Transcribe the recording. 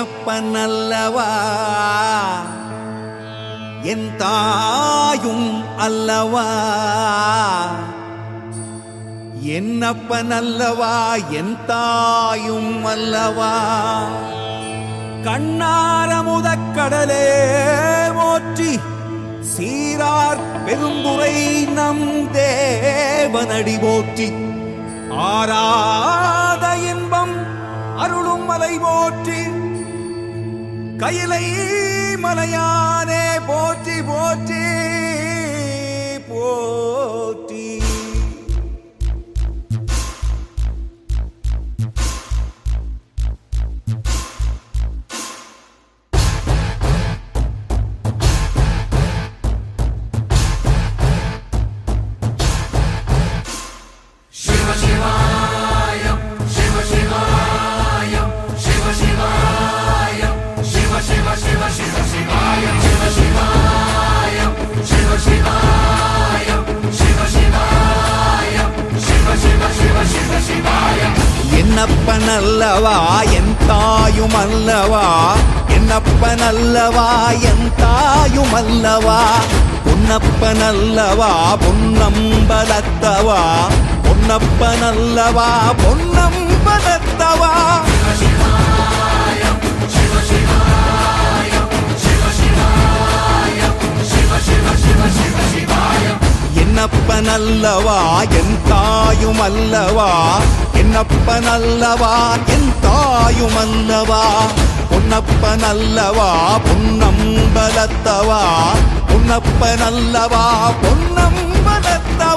என்னப்பன் அல்லவா என் தாயும் அல்லவா என்னப்பன் அல்லவா என் தாயும் அல்லவா கண்ணாரமுதக்கடலே போற்றி சீரார் பெருந்துரை நம் தேவனடி போற்றி ஆராத இன்பம் அருளும் மலை போற்றி கையிலை மலையானே போற்றி போற்றி போற்றி என்னப்பன் அல்லவா என் தாயும் அல்லவா என்னப்பன் அல்லவா என் தாயும் அல்லவா பொன்னப்பன் அல்லவா பொன்னம்பலத்தவா பொன்னப்பன் அல்லவா பொன்னம்பலத்தவா என்னப்பன் அல்லவா என் தாயும் அல்லவா என்னப்பன் அல்லவா என் தாயும் அல்லவா பொன்னப்பன் அல்லவா பொன்னம்பலத்தவா பொன்னப்பன் அல்லவா பொன்னம்பலத்தவா